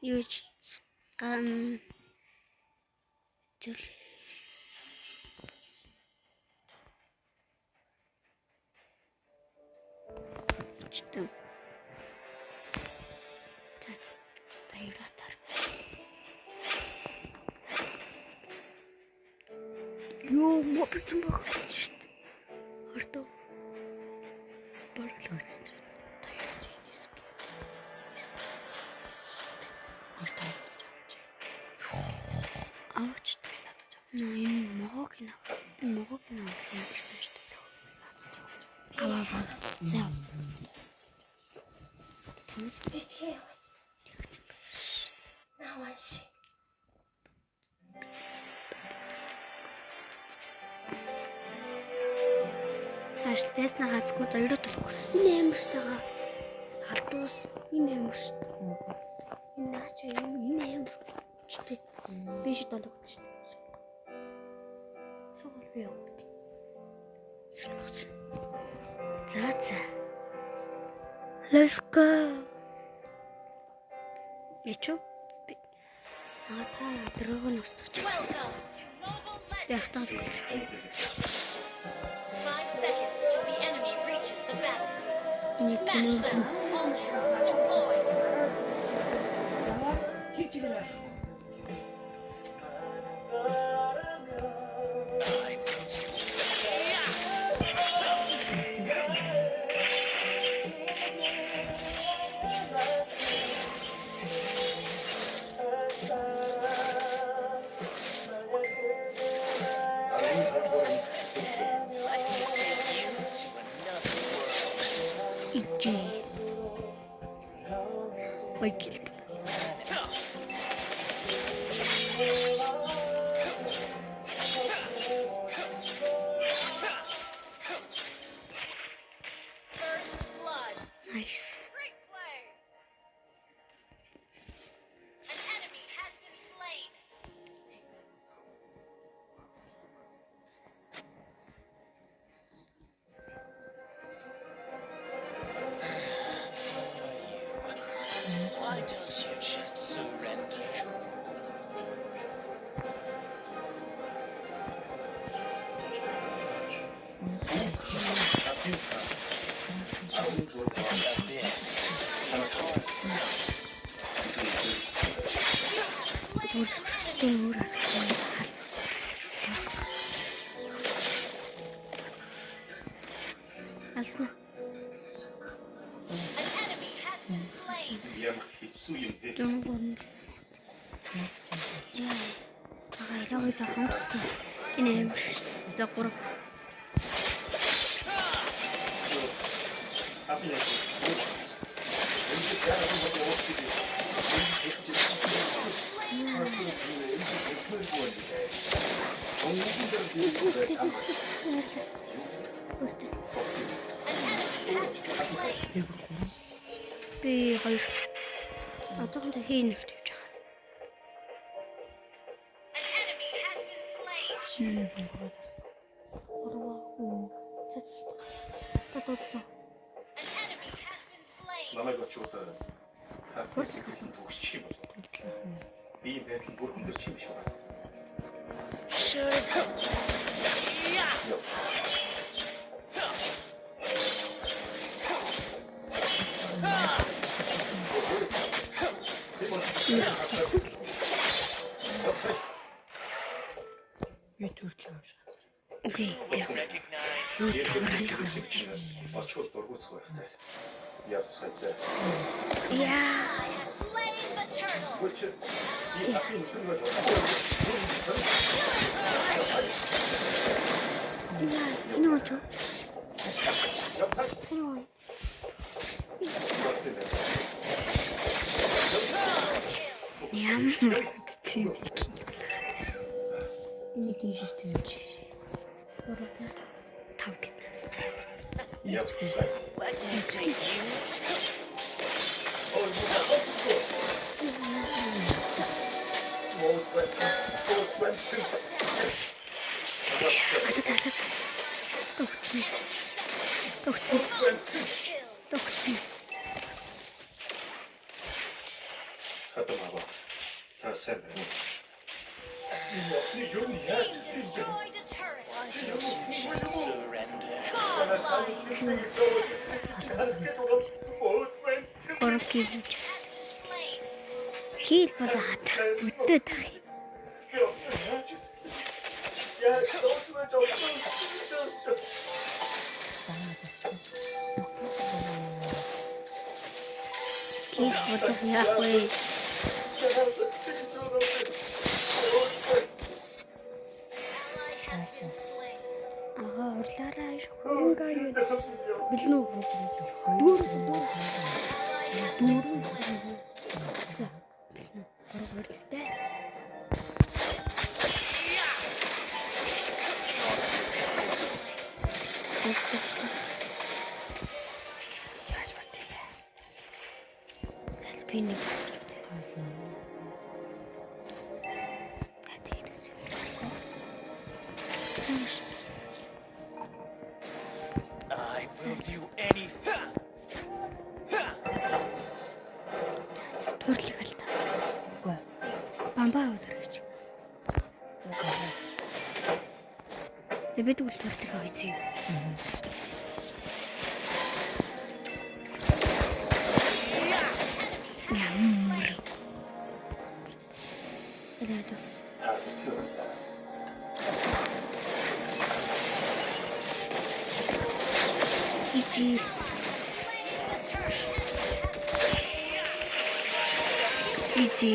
Юуч ган зүр чтэн цац тайратар ёо мобцэн багч штт орто барлаач авч энэ могог гэсэн штт аваа зав тамч наваш Аштайс на гацгүй зөөрөд толгой. Энэ амар штайгаа. Халдуус энэ амар шт. Энэ наач энэ амар чтэй. Би шид толгой шт. Согол би яваад. За. Let's go. Ячо. Та дрогон устгач. Яхтаа. 5 seconds till the enemy reaches the battlefield. Smash them. All troops deployed. Байкил. First blood. Nice. Great play. An enemy has been slain. Why don't you just surrender? Дүр. Алсна. An enemy has been slain. Дүнгон. Яа. Агаа ялаа хамтсан. Энэ амар шт. За 3. Би хоёр одоохондоо хийн нэгт явж байгаа. An enemy has been slain. Татсан. An enemy has been slain. Намайг очиулаа. Төгсчих юм бол. Би байтал бүр хүндэрч юм шиг байна. Окей. Очиул дургуцах байхтай. Яв сайтай. Яа. I have slain the turtle. Энэ очоо. Ямар тийм. Нэг юм шиг тийж. Ороо тав гинэс. Яв сайтай. Let me take you. Тогтсон. Хатан аваа. Хасаа байна. Team destroyed a turret. Why don't you just surrender? Godlike. Гурав килж. Slain. Хийл болоо хата. Өдөөд ах юм. Хийл бодох яах вэ? Ally has been slain. Ага, урлаараа хөнгөө юу. Билнү. Дүүр. Ally has been slain. За. Гурав урлаа. Яаж бартай бэ? За, би нэг бодож үзье. I will do anything. Турлаг л та. Үгүй. Бамбаа өдрөж. Бид үл турлаг авъя. Ямар. Элэдэ. Ичи. Easy.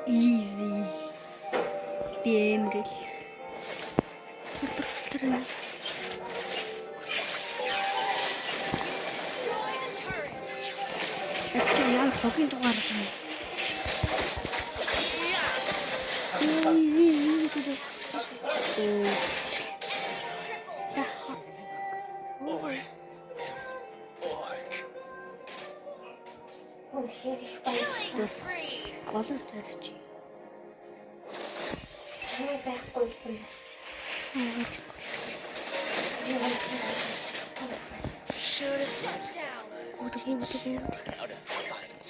Easy. Бэмрэл. Destroyed a turret. Яа хогийн дугаар юм. Killing spree. Голоор тарьж. Чамайг байхгүйсэн. Should have shut down. Удгийн Out of fight.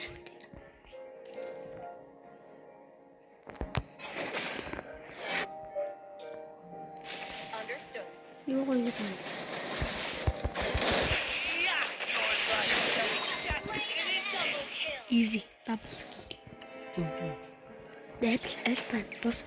Understood. юу гоё юм. Slain double kill. Easy. Double kill. Дэпл альпан туск.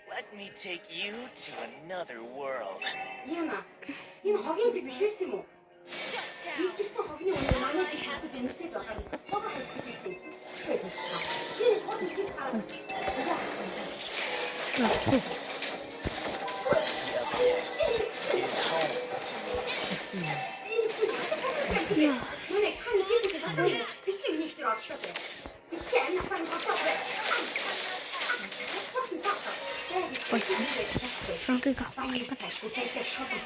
Let me take you to another world. Яна. Энэ хогийн зэг биш байсан юм уу? Shut down. Ирсэн хогийн үнэ манай хас бэнсэд байгаа. Хог хавьж ирсэн юм. Энэ хог бичиж хараад. This is home to me. Сүнэг хань гинж байгаа юм. Бичиг миний ихтэй орлоо. Бичиг амнаас хатаа. Франкийг авах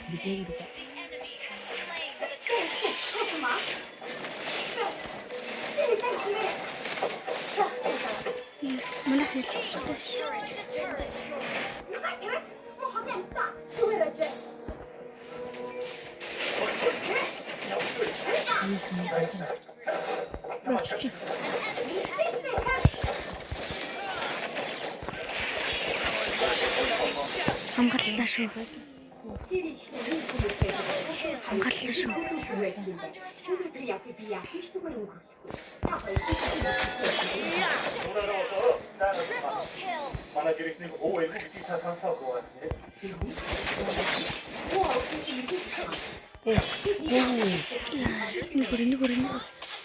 The enemy has slain the turret. Yes, манай хэл. Turret has been destroyed. Муу хогийн амтаа. Зүгээр ажээ. Очиж. Хамгааллаа шүү. Хамгааллаа шүү. Өнөөдөр яг би яах вэ? Зүгээр өнгөрөхгүй. Triple kill. Манай гэрэгний өө их та сонсоогүй байна.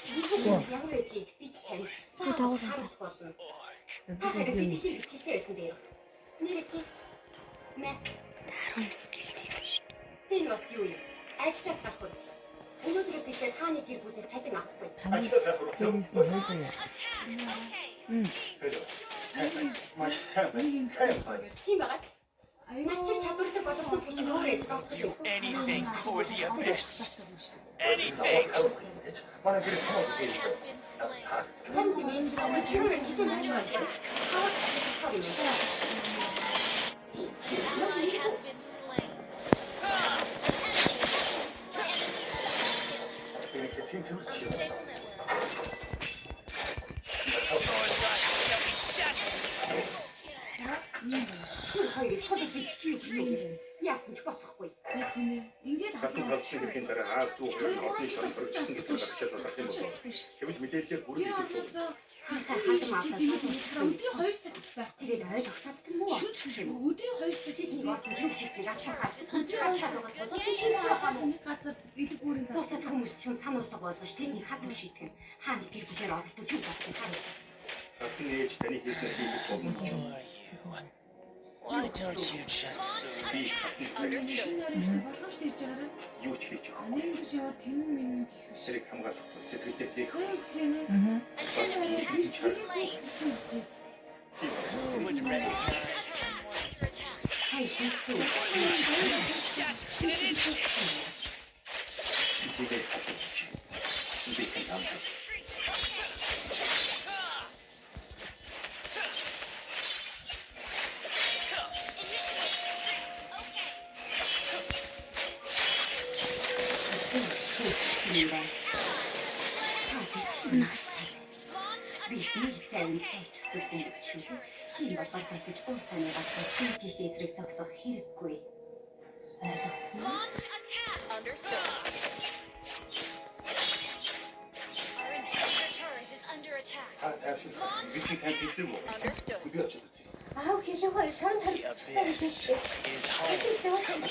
Нэг өөр. Ямар байдгийг би тань. Би дагуур хаа. Нэрээ. Мэ. Даруун гэлтэй юм шүү дээ. Энэ бас юу юм? Ажлаас гарах уу? Өнөөдрөөс ихтэй тааны гэр бүлээс цалин авахгүй. Ажлаас хайх уу? Маш сайн байна. Тийм байгаа. Наад чи чадвартай боловсон хүч өөрөөс болчих. Anything for the abyss. Anything. Манай гэр хамаагүй. Has been slain. Хэн тийм энэ чигээр чигээр байж байгаа. Хаваа тавь юм. Ally has been slain. Энэ хэсгийн цэвэрч юм. Хоёрыг шууд хичээе. Яасан ч болохгүй. Хатан халдсан хэргийн дараа аа дүү одны шорон сурчсан гэж бодож байгаа юм болов. Тэгвэл мэдээлэл бүр хийх шүү. Өдрийн 2 цаг байх. Тэгээд ойж огтаддаг юм уу? Өдрийн 2 цаг Тийм юм. Юу хийх гэж ачаахаа. өдрийн 2 цаг нэг газар элэг бүрийн зах. Цогцол хүмүүс чинь сануулга болгож тэдний хадам шийтгэн хаана гэр бүлээр оролдож юу болох юм. Хатан ээж таны хийснээр хийх болно. Why don't you just sleep? Шинээр ихтэй болгоомжтой ирж байгаарай. Юу ч хийж өгөх. Нэг биш яваа тэмэн минь гэх биш. Тэрийг хамгаалах сэтгэлдээ тийх. Зөө гэсэнэ. Who would recognize Someone's attack. Хай хийхгүй. Идээд хатчих. Идээд хамгаалах. Бидний цаавын цайчсан хүмүүс шүү. Тийм болохоор дахиж уусаны багтаа тийч эсрэг зогсох хэрэггүй. Ойлгосноо? Launch attack. Understood. Our inhibitor turret is under attack. Тайвшруулах. Би чи сайн бичлэг үү? Understood. Би очиж үзье. Аа хэлэн хоёр шорон the харагдчихсан abyss юм шиг. is home? Team destroyed the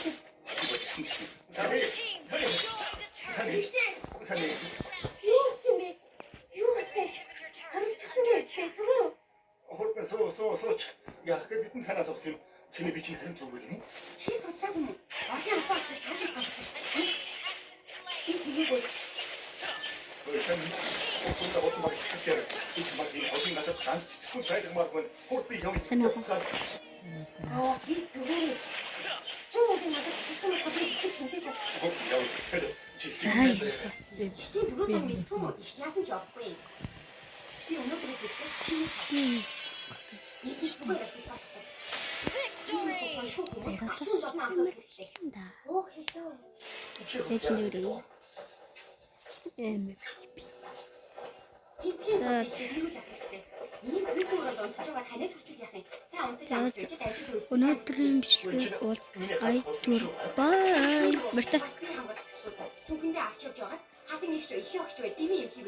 turret. Сайн. Юу гэсэн бэ? Юу гэсэн? Inhibitor turret is Харагдчихсан under байх attack. зүгээр үү? Хурдан сууч. Яах гээд бидний санаас авсан юм. Чиний би чинь харин зүгээр юм. Чи суцааг юм уу? Орны аваад харагдах болсон. Би тийггүй. Ой сан. Хурдан баг хэвээр. Би mag энэ одын гадаа ганцчихгүй сайдмаар гэн. Хурдан юм. Аа би зүгээр. Чи одын гадаа хэвээр хадгалж хинжээгүй. Хурдан явах. Чи Чи зүгээр юм мэдгүй. Их яасан ч явахгүй. Би өнөөдрөөс ихтэй чи. Би зүгээр байна. Victory! Да. Оо хэлээ. Legendary. Өнөөдрийн бичлэгийг уулзцай түр бай. Мөртөө Түнхэндээ авч явж байгаа. Хатын их ч их өгч бай. Дими юм хийв.